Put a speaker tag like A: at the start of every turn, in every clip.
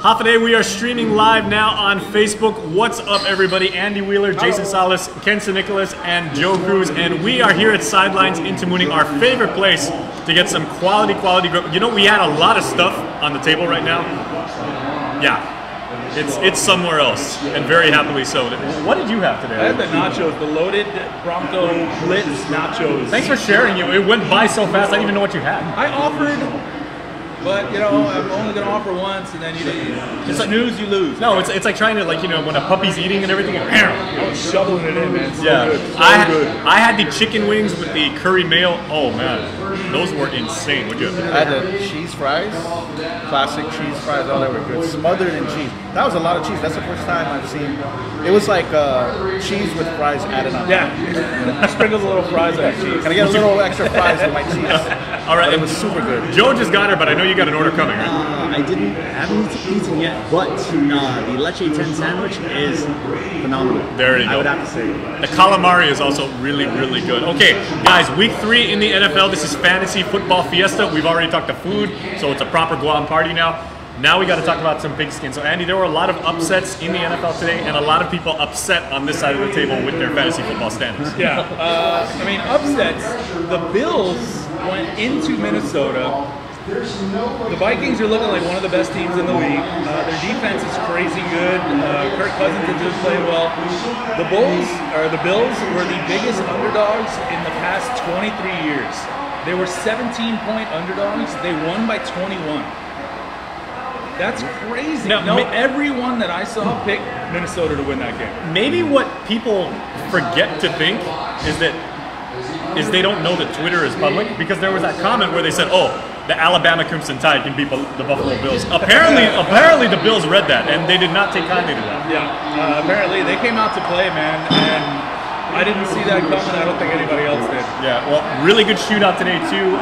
A: Hafa, we are streaming live now on Facebook. What's up, everybody? Andy Wheeler, Jason Salas, Ken Nicholas, and Joe Cruz, and we are here at Sidelines in Tamuning, our favorite place to get some quality grub. You know, we had a lot of stuff on the table right now. Yeah. It's somewhere else, and very happily so. What did you have today?
B: I had the nachos, the loaded Bronco Blitz nachos.
A: Thanks for sharing. It went by so fast, I didn't even know what you had.
B: I offered, but you know, I'm only going to offer once, and then you snooze, you lose.
A: No, it's like trying to, like, you know, when a puppy's eating and everything.
B: I was shoveling it in, man. So
A: yeah,
B: good. So good.
A: I had the chicken wings with the curry mayo. Oh man, those were insane. What'd you have?
C: I had the cheese fries, classic cheese fries. Oh, they were good, smothered in cheese. That was a lot of cheese. That's the first time I've seen. It was like cheese with fries added on.
B: Yeah, sprinkles a little fries on cheese.
C: Can I get a little extra fries with my cheese?
A: All right,
C: but it was super good.
A: Joe just got her, but I know you got an order coming, right?
D: I haven't eaten yet, but the Leche 10 sandwich is phenomenal.
A: There you go.
D: I would have to say.
A: The calamari is also really good. Okay, guys, week 3 in the NFL. This is fantasy football fiesta. We've already talked to food, so it's a proper Guam party now. Now we got to talk about some pigskin. So Andy, there were a lot of upsets in the NFL today, and a lot of people upset on this side of the table with their fantasy football standings.
B: Yeah, I mean, upsets. The Bills went into Minnesota. The Vikings are looking like one of the best teams in the league. Their defense is crazy good. Kirk Cousins is just playing well. The Bills were the biggest underdogs in the past 23 years. They were 17-point underdogs. They won by 21. That's crazy.
A: Now,
B: everyone that I saw picked Minnesota to win that game.
A: Maybe what people forget to think is they don't know that Twitter is public, because there was that comment where they said, "Oh, the Alabama Crimson Tide can beat the Buffalo Bills." Apparently the Bills read that, and they did not take kindly to that.
B: Yeah, apparently they came out to play, man, and I didn't see that coming. I don't think anybody else did.
A: Yeah, well, really good shootout today too.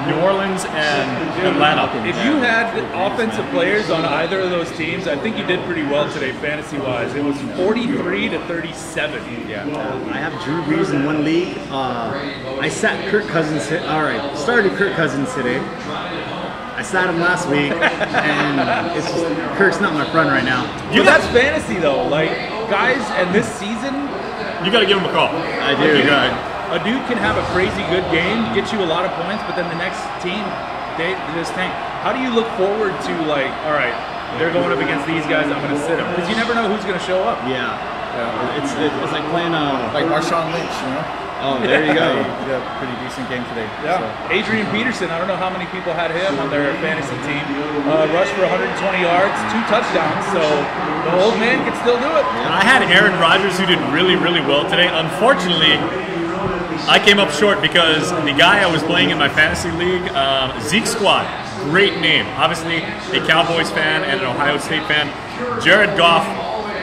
A: New Orleans and Atlanta.
B: If you had offensive players on either of those teams, I think you did pretty well today, fantasy-wise. It was 43-37.
D: Yeah. I have Drew Brees in one league. I sat Kirk Cousins. Started Kirk Cousins today. I sat him last week, and it's just, Kirk's not my friend right now.
B: That's fantasy though. Like, guys, and this season,
A: you got to give him a call.
D: I do.
B: A dude can have a crazy good game, get you a lot of points, but then the next team, they just tank. How do you look forward to, like, all right, they're going up against these guys, I'm going to sit them? Because you never know who's going to show up.
D: Yeah. It's like playing
C: like Marshawn Lynch, you know?
D: Oh, there you go.
C: He had a pretty decent game today.
B: Yeah.
C: So.
B: Adrian Peterson, I don't know how many people had him on their fantasy team. Rushed for 120 yards, 2 touchdowns, so the old man can still do it.
A: I had Aaron Rodgers, who did really well today. Unfortunately, I came up short because the guy I was playing in my fantasy league, Zeke Squad, great name. Obviously, a Cowboys fan and an Ohio State fan. Jared Goff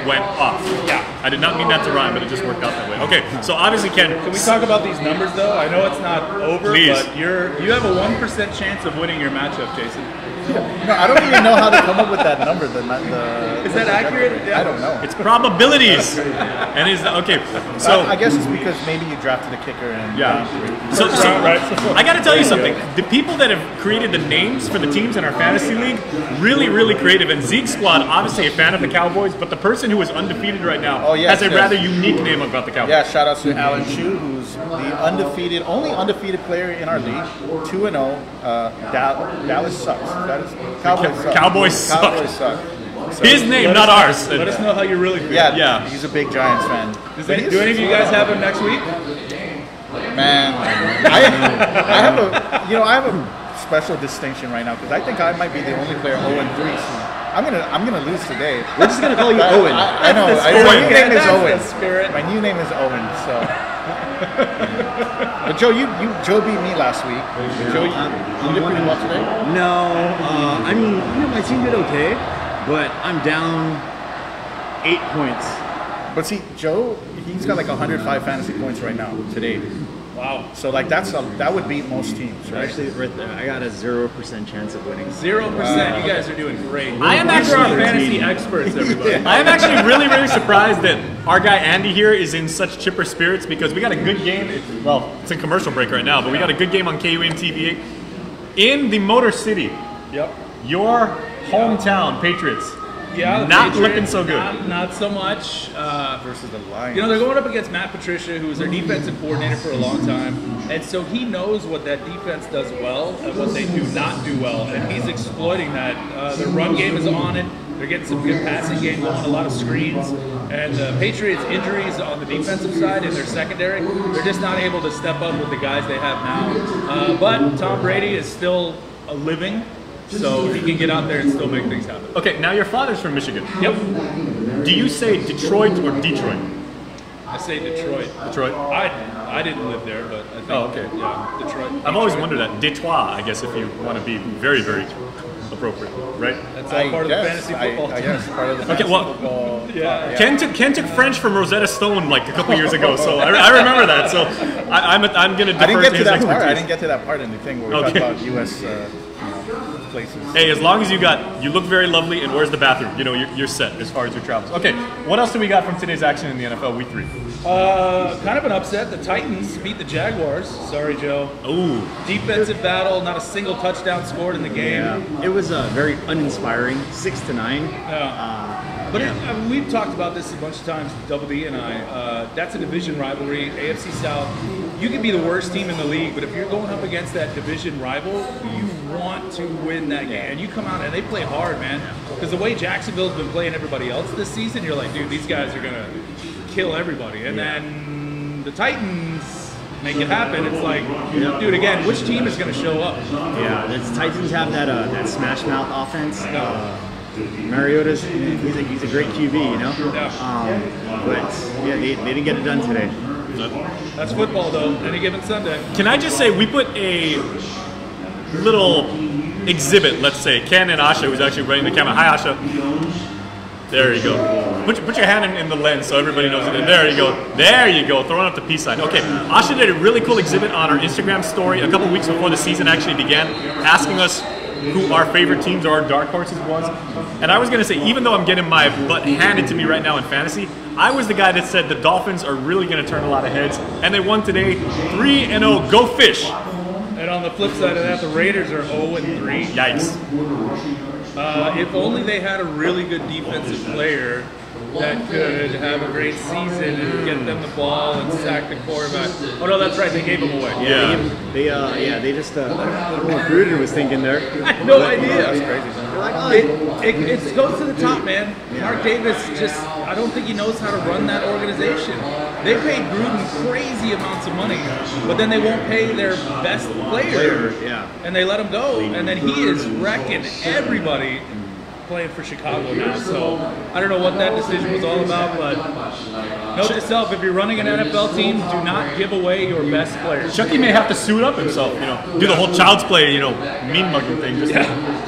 A: went off. Yeah. I did not mean that to rhyme, but it just worked out that way. Okay, so obviously, Ken.
B: Can we talk about these numbers, though? I know it's not over,
A: Please.
B: But you have a 1% chance of winning your matchup, Jason.
C: No, I don't even know how to come up with that number.
B: Is that accurate?
C: Yeah. I don't know.
A: It's probabilities. And is okay. So
C: I guess it's because maybe you drafted a kicker and
A: So I got to tell you something. The people that have created the names for the teams in our fantasy league, really creative. And Zeke Squad, obviously a fan of the Cowboys, but the person who is undefeated right now has a rather unique name about the Cowboys.
C: Yeah, shout out to Alan Chu, who's the only undefeated player in our league, 2-0. Dallas sucks.
A: Cowboys suck. So his name, not ours.
B: Let us know how you really feel.
C: Yeah. He's a big Giants fan.
B: Do any of you guys have him next week?
C: Man, I have a special distinction right now because I think I might be the only player 0-3. So I'm gonna lose today.
D: We're just gonna call you Owen.
C: I know. My new name is Owen. My new name is Owen. So. But Joe, Joe beat me last week. Joe, you did pretty well today.
D: No, I mean, my team did okay, but I'm down 8 points.
C: But see, Joe, he's got like 105 fantasy points right now today.
B: Wow.
C: So like that would beat most teams, right?
D: Actually, right there, I got a 0% chance of winning.
B: 0%. Wow. You guys are doing great.
A: I am actually
B: our fantasy experts, everybody.
A: I am actually really surprised that our guy Andy here is in such chipper spirits because we got a good game. It's in commercial break right now, but we got a good game on KUN TV in the Motor City.
B: Yep.
A: Your hometown Patriots
B: Yeah, the
A: not
B: Patriots,
A: looking so good.
B: Not so much.
C: Versus the Lions.
B: You know, they're going up against Matt Patricia, who was their defensive coordinator for a long time. And so he knows what that defense does well and what they do not do well. And he's exploiting that. Their run game is on it. They're getting some good passing game going, a lot of screens. And the Patriots' injuries on the defensive side in their secondary, they're just not able to step up with the guys they have now. But Tom Brady is still a living, so he can get out there and still make things happen.
A: Okay, now your father's from Michigan.
B: Yep.
A: Do you say Detroit or Detroit?
B: I say Detroit.
A: Detroit.
B: I didn't live there, but I think,
A: okay.
B: Yeah, Detroit.
A: I've always wondered that. Detroit, I guess, if you want to be very, very appropriate, right?
B: That's all part of the fantasy football.
C: I guess part of the fantasy football.
B: Yeah.
A: Ken took French from Rosetta Stone like a couple years ago, so I remember that. So I'm going to defer
C: I didn't get
A: to
C: to
A: his
C: that part. I
A: expertise.
C: didn't get to that part in the thing where we talk about U.S. Places.
A: Hey, as long as you look very lovely, and where's the bathroom? You know, you're set as far as your travels. Okay, what else do we got from today's action in the NFL Week 3?
B: Kind of an upset. The Titans beat the Jaguars. Sorry, Joe.
A: Ooh.
B: Defensive battle. Not a single touchdown scored in the game.
D: Yeah, it was very uninspiring, 6-9.
B: But we've talked about this a bunch of times, Double D and I. That's a division rivalry, AFC South. You can be the worst team in the league, but if you're going up against that division rival, you want to win that game. And you come out and they play hard, man. Because the way Jacksonville's been playing everybody else this season, you're like, dude, these guys are going to kill everybody. And then the Titans make it happen. It's like, dude, again, which team is going to show up?
D: Yeah, the Titans have that smash mouth offense. Mariota's he's a great QB, you know. But yeah, they didn't get it done today.
B: That's football, though. Any given Sunday.
A: Can I just say, we put a little exhibit, let's say, Ken and Asha, who's actually running the camera. Hi, Asha. There you go. Put your hand in the lens so everybody knows it. There you go. There you go. Throwing up the peace sign. Okay, Asha did a really cool exhibit on our Instagram story a couple weeks before the season actually began, asking us who our favorite teams or our dark horses was. And I was going to say, even though I'm getting my butt handed to me right now in fantasy, I was the guy that said the Dolphins are really going to turn a lot of heads. And they won today, 3-0. Go Fish!
B: And on the flip side of that, the Raiders are 0-3.
A: Yikes.
B: If only they had a really good defensive player that could have a great season and get them the ball and sack the quarterback. Oh no, that's right, they gave him away.
A: Yeah.
D: They just I don't know what Gruden was thinking there.
B: I had no idea.
C: That's crazy.
B: It goes to the top, man. Mark Davis I don't think he knows how to run that organization. They paid Gruden crazy amounts of money, but then they won't pay their best player. And they let him go, and then he is wrecking everybody playing for Chicago now. So I don't know what that decision was all about, but note to self, if you're running an NFL team, do not give away your best players.
A: Chucky may have to suit up himself, do the whole child's play, mean mugging thing.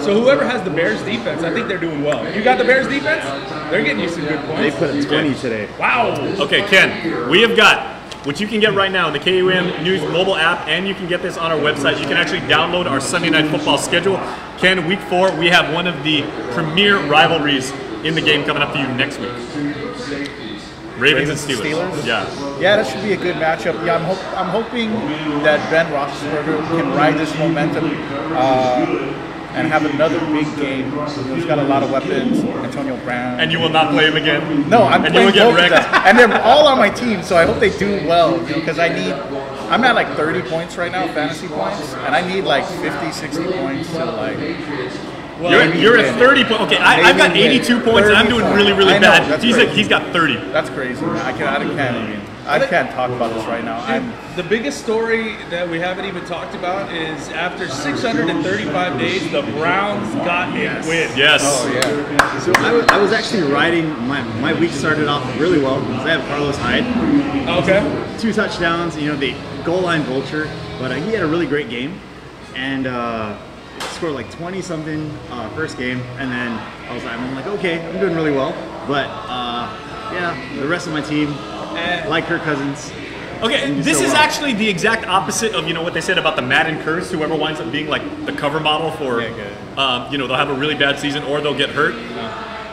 B: So whoever has the Bears defense, I think they're doing well. You got the Bears defense? They're getting you some good points.
D: They put a 20 today.
B: Wow.
A: Okay, Ken, we have got what you can get right now in the KUM News mobile app, and you can get this on our website. You can actually download our Sunday Night Football schedule. Ken, week 4, we have one of the premier rivalries in the game coming up to you next week. Ravens and Steelers.
C: Yeah, that should be a good matchup. Yeah, I'm hoping that Ben Roethlisberger can ride this momentum and have another big game. He's got a lot of weapons. Antonio Brown.
A: And you will not play him again?
C: No, I'm
A: and
C: playing
A: you will
C: both
A: get
C: of them. And they're all on my team, so I hope they do well, because I'm at like 30 points right now, fantasy points, and I need like 50, 60 points to like...
A: You're at 30 points. Okay, I've got 82 points, and I'm doing really, really bad. He's got 30.
C: That's crazy, man. I can't talk about this right now.
B: The biggest story that we haven't even talked about is after 635 days, the Browns got a win.
A: Yes.
C: Oh, yeah.
D: So I was actually riding, my week started off really well because I have Carlos Hyde.
B: Okay.
D: 2 touchdowns, the goal line vulture, but he had a really great game. And scored like 20-something first game, and then I'm like, okay, I'm doing really well. But the rest of my team, like Kirk Cousins.
A: Okay, this is actually the exact opposite of what they said about the Madden curse. Whoever winds up being like the cover model for, they'll have a really bad season or they'll get hurt.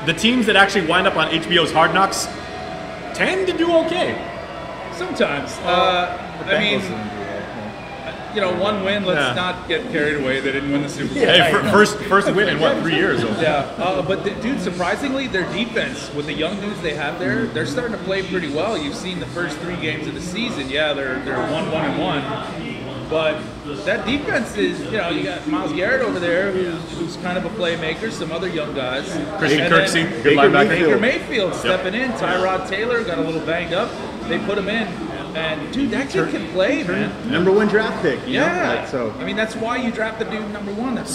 A: The teams that actually wind up on HBO's Hard Knocks tend to do okay.
B: Sometimes. you know, one win. Let's not get carried away. They didn't win the Super Bowl.
A: Hey, first win in what, 3 years?
B: Yeah, but dude, surprisingly, their defense with the young dudes they have there, they're starting to play pretty well. You've seen the first 3 games of the season. Yeah, they're 1-1-1, but that defense is, you know, you got Myles Garrett over there, who's kind of a playmaker. Some other young guys.
A: Christian Kirksey, good linebacker.
B: Baker Mayfield stepping in. Tyrod Taylor got a little banged up. They put him in. And dude, that kid can play, man.
D: #1 draft pick. You know?
B: Yeah.
D: So
B: I mean, that's why you draft the dude #1. That's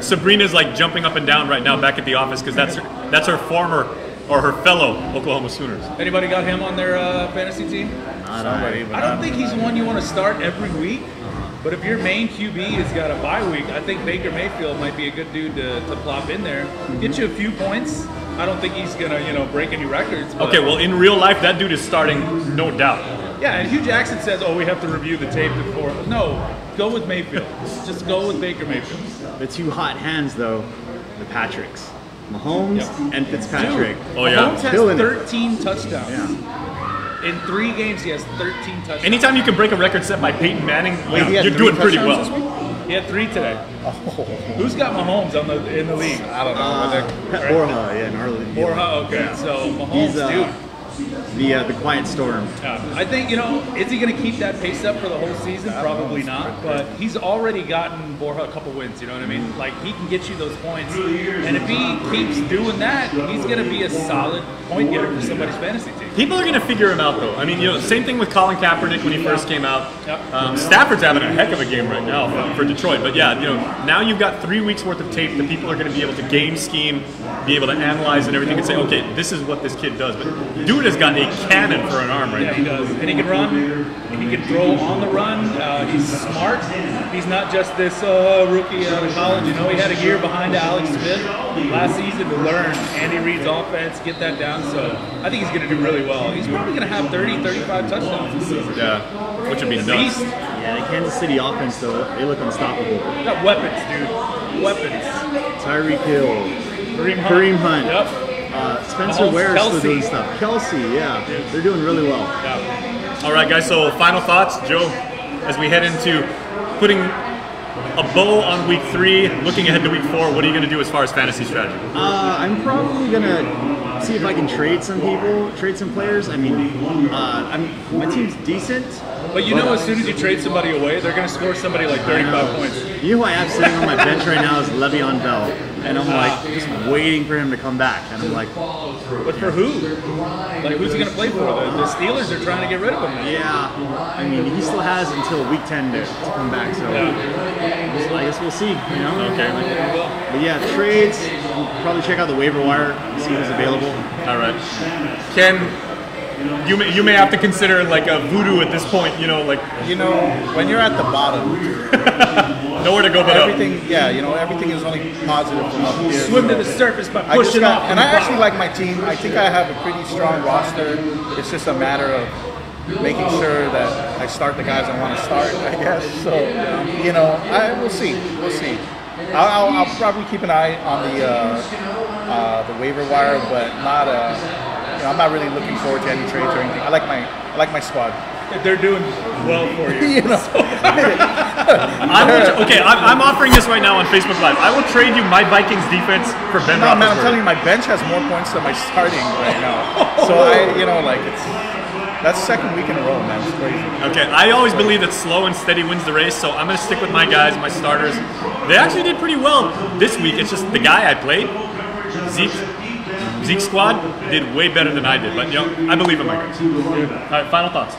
A: Sabrina's like jumping up and down right now back at the office because that's her former or her fellow Oklahoma Sooners.
B: Anybody got him on their fantasy team? I don't think he's one you want to start every week. But if your main QB has got a bye week, I think Baker Mayfield might be a good dude to plop in there. Get you a few points. I don't think he's gonna, you know, break any records.
A: Okay, well, in real life, that dude is starting, no doubt.
B: Yeah, and Hugh Jackson says, "Oh, we have to review the tape before." No, go with Mayfield. Just go with Baker Mayfield.
D: the 2 hot hands, though, the Patricks, Mahomes and Fitzpatrick.
B: Dude,
A: oh yeah,
B: Mahomes has 13 touchdowns.
D: Yeah.
B: In 3 games, he has 13 touchdowns.
A: anytime you can break a record set by Peyton Manning,
C: Wait, he had
A: you're
C: 3
A: doing pretty
C: touchdowns
A: well.
C: this week?
B: He had 3 today.
C: Oh.
B: Who's got Mahomes in the league?
C: I don't know.
D: Pet Borja, yeah, in our league.
B: Borja, okay. So Mahomes, dude.
D: The quiet storm.
B: I think, you know, is he going to keep that pace up for the whole season? Probably not. But he's already gotten Borja a couple wins, you know what I mean? Like, he can get you those points. And if he keeps doing that, he's going to be a solid point getter for somebody's fantasy team.
A: People are going to figure him out, though. I mean, you know, same thing with Colin Kaepernick when he first came out. Stafford's having a heck of a game right now for Detroit. But yeah, you know, now you've got 3 weeks worth of tape that people are going to be able to game scheme, be able to analyze and everything, and say, okay, this is what this kid does. But dude has got a cannon for an arm right now.
B: Yeah, he does. And he can run. He can throw on the run. He's smart. He's not just this rookie out of college. You know, he had a year behind Alex Smith last season to learn Andy Reid's offense, get that down. So I think he's going to do really well. He's probably going to have 30, 35 touchdowns this season.
A: Yeah, which would be nuts.
D: Yeah, the Kansas City offense, though, they look unstoppable.
B: Got weapons, dude. Weapons.
D: Tyreek Hill, Kareem Hunt.
B: Yep.
D: Spencer
B: Mahomes,
D: Ware's still
B: Kelsey.
D: doing stuff. Kelsey, yeah, they're doing really well.
B: Yeah.
A: All right, guys, so final thoughts, Joe, as we head into putting a bow on week 3, looking ahead to week 4, what are you going to do as far as fantasy strategy?
D: I'm probably going to see if I can trade some people, trade some players. I mean, my team's decent.
B: But you know, as soon as you trade somebody away, they're going to score somebody like 35 points.
D: You know who I have sitting on my bench right now is Le'Veon Bell. And I'm like, just waiting for him to come back. And I'm like,
B: But for who? Like, who's he going to play for? The Steelers are trying to get rid of him now.
D: yeah. I mean, he still has until week 10 to come back. So I guess we'll see, you know?
A: Okay.
D: But yeah, trades, probably check out the waiver wire, see who's available.
A: All right. Ken, you may have to consider like a voodoo at this point, you know, like
C: You know, when you're at the bottom,
A: nowhere to go but up.
C: everything, yeah, you know, everything is only positive from up here.
B: Swim to
C: so
B: the surface by
C: I just
B: pushing
C: got,
B: off.
C: and I actually like my team. I think I have a pretty strong roster. It's just a matter of making sure that I start the guys I want to start, I guess. So, you know, we'll see. We'll see. I'll probably keep an eye on the waiver wire, but not. You know, I'm not really looking forward to any trades or anything. I like my squad.
B: They're doing well for you.
C: You know.
A: I'm offering this right now on Facebook Live. I will trade you my Vikings defense for Ben
C: No, man, I'm
A: Roethlisberger.
C: telling you, my bench has more points than my starting right now. So that's second week in a row, man. It's crazy.
A: Okay, I always believe that slow and steady wins the race, so I'm going to stick with my guys, my starters. They actually did pretty well this week. It's just the guy I played, Zeke's squad, did way better than I did. But, you know, I believe in my guys. All right, final thoughts.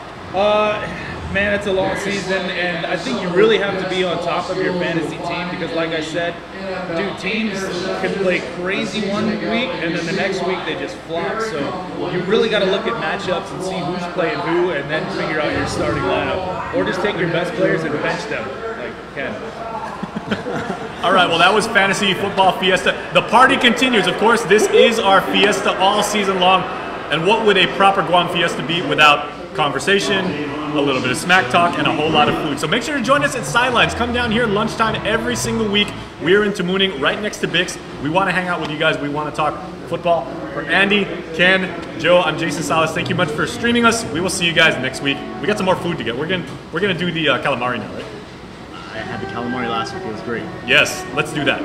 B: Man, it's a long season, and I think you really have to be on top of your fantasy team because, like I said, dude, teams can play crazy one week, and then the next week they just flop. So you really got to look at matchups and see who's playing who, and then figure out your starting lineup, or just take your best players and bench them, like Ken.
A: All right, well, that was Fantasy Football Fiesta. The party continues. Of course, this is our Fiesta all season long. And what would a proper Guam Fiesta be without conversation, a little bit of smack talk, and a whole lot of food. So make sure to join us at Sidelines. Come down here lunchtime every single week. We're in Mooning, right next to Bix. We want to hang out with you guys. We want to talk football. For Andy, Ken, Joe, I'm Jason Salas. Thank you much for streaming us. We will see you guys next week. We got some more food to get. We're gonna do the calamari now, right?
D: I had the calamari last week. It was great.
A: Yes, let's do that.